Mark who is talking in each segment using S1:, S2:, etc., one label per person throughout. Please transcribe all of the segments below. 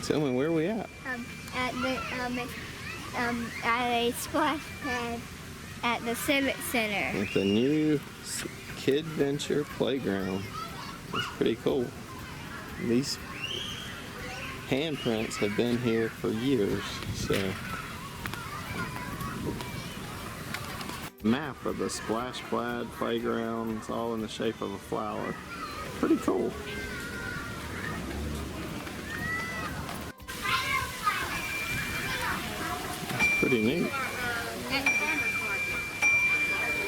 S1: Tillman, where are we at?
S2: At a splash pad at the Civic Center.
S1: At the new KidVenture playground. It's pretty cool. These handprints have been here for years, so. Map of the splash pad playground. It's all in the shape of a flower. Pretty cool. That's pretty neat.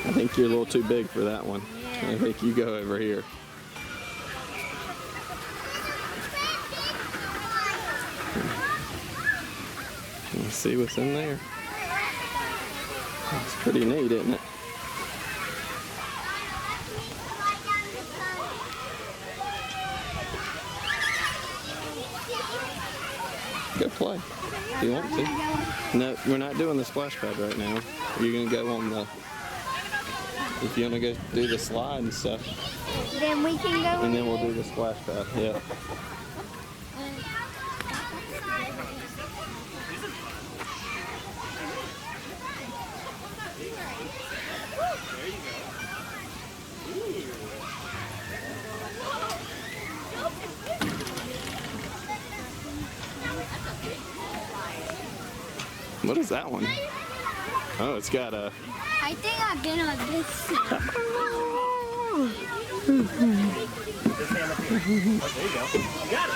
S1: I think you're a little too big for that one.
S2: Yeah.
S1: I think you go over here. Let's see what's in there. It's pretty neat, isn't it? Go play if you want to. No, we're not doing the splash pad right now. You're gonna go on the. If you wanna go do the slide and stuff.
S2: Then we can go.
S1: And then we'll do the splash pad. Yeah. What is that one? Oh, it's got a.
S2: I think I've been on this side.
S3: There you go. You got it.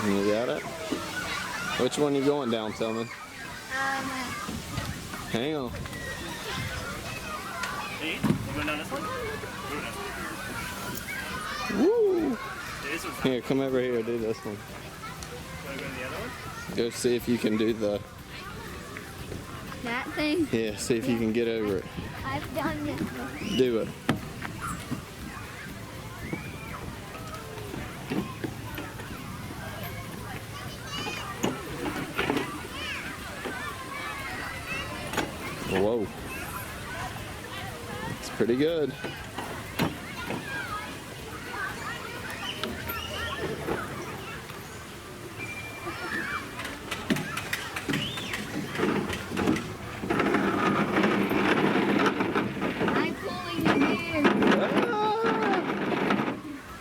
S1: You got it? Which one you going down, Tillman? Hang on.
S3: Hey, you going down this one?
S1: Woo!
S3: This one's
S1: Here, come over here. Do this one.
S3: Want to go to the other one?
S1: Go see if you can do the.
S2: That thing?
S1: Yeah, see if you can get over it.
S2: I've done this one.
S1: Do it. Whoa. It's pretty good.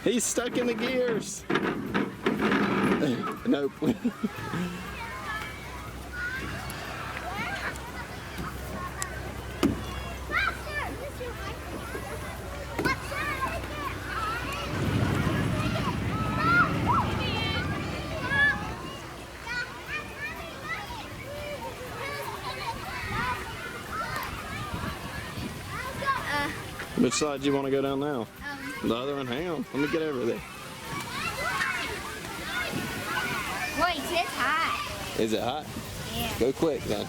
S1: He's stuck in the gears. Nope. Which side do you want to go down now? The other one? Hang on. Let me get over there.
S2: Wait, it's hot.
S1: Is it hot?
S2: Yeah.
S1: Go quick then.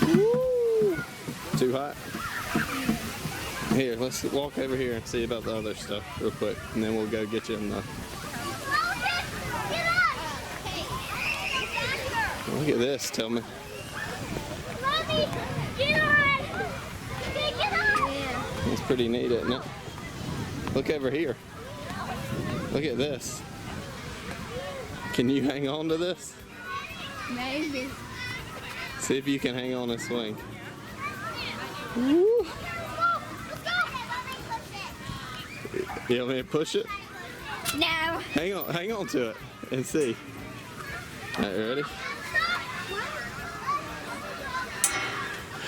S1: Woo! Too hot? Here, let's walk over here and see about the other stuff real quick. And then we'll go get you in the... Look at this, Tillman.
S2: Mommy, get on! Get on! Yeah.
S1: It's pretty neat, isn't it? Look over here. Look at this. Can you hang on to this?
S2: Maybe.
S1: See if you can hang on and swing. Woo. You want me to push it?
S2: No.
S1: Hang on to it and see. All right, ready?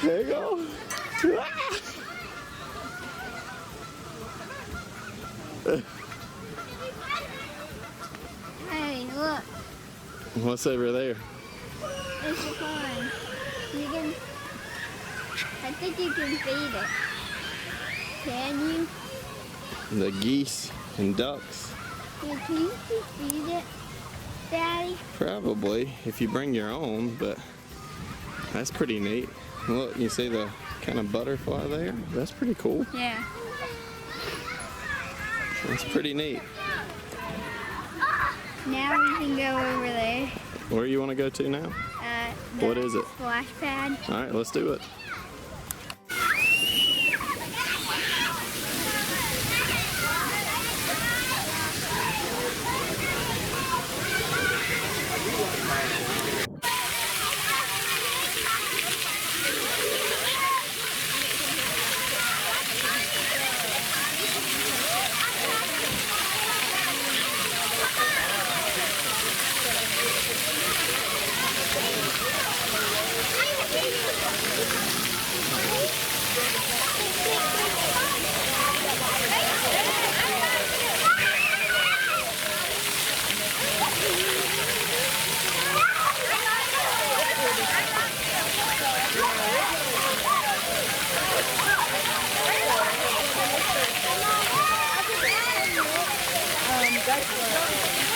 S1: There you go.
S2: Hey, look.
S1: What's over there?
S2: It's a pond. You can. I think you can feed it. Can you?
S1: The geese and ducks.
S2: Yeah, can you feed it, Daddy?
S1: Probably, if you bring your own, but that's pretty neat. Look, you see the kind of butterfly there? That's pretty cool.
S2: Yeah.
S1: That's pretty neat.
S2: Now we can go over there.
S1: Where you want to go to now? What is it?
S2: Splash pad.
S1: All right, let's do it.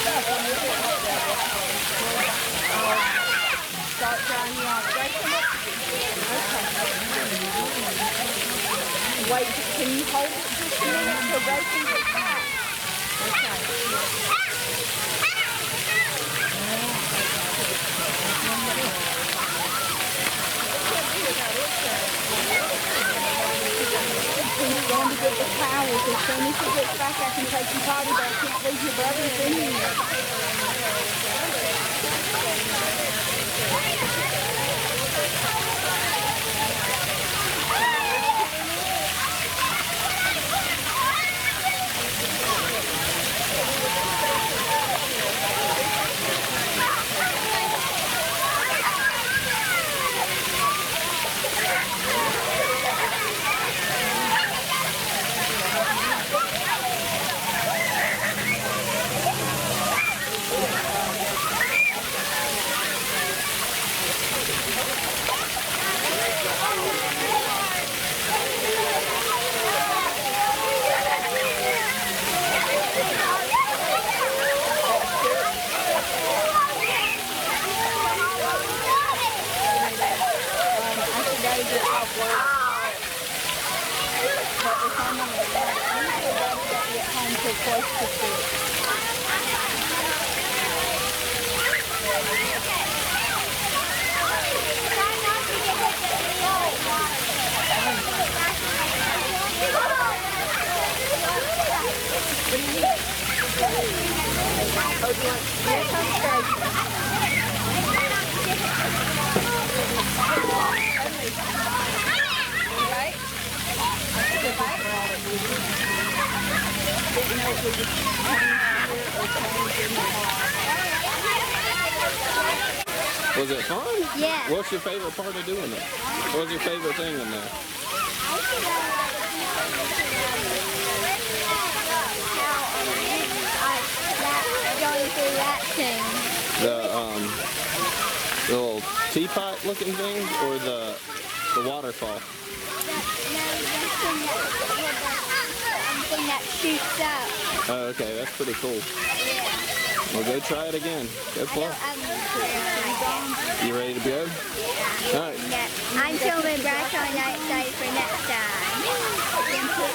S4: Start drying you off breaking it? Okay. Wait, can you hold it just a minute till Rachel gets back? He's going to get the towels. As soon as he gets back, I can take your potty bag. Can't leave your brothers in here.
S1: Was it fun?
S2: Yeah.
S1: What's your favorite part of doing it? What was your favorite thing in there?
S2: Going through that thing.
S1: The little teapot looking thing or the waterfall?
S2: The thing that shoots up.
S1: Oh, okay, that's pretty cool. Well, go try it again. Go play. You ready to go? All right.
S2: I'm Tillman, Bradshaw, and I'm excited for next time.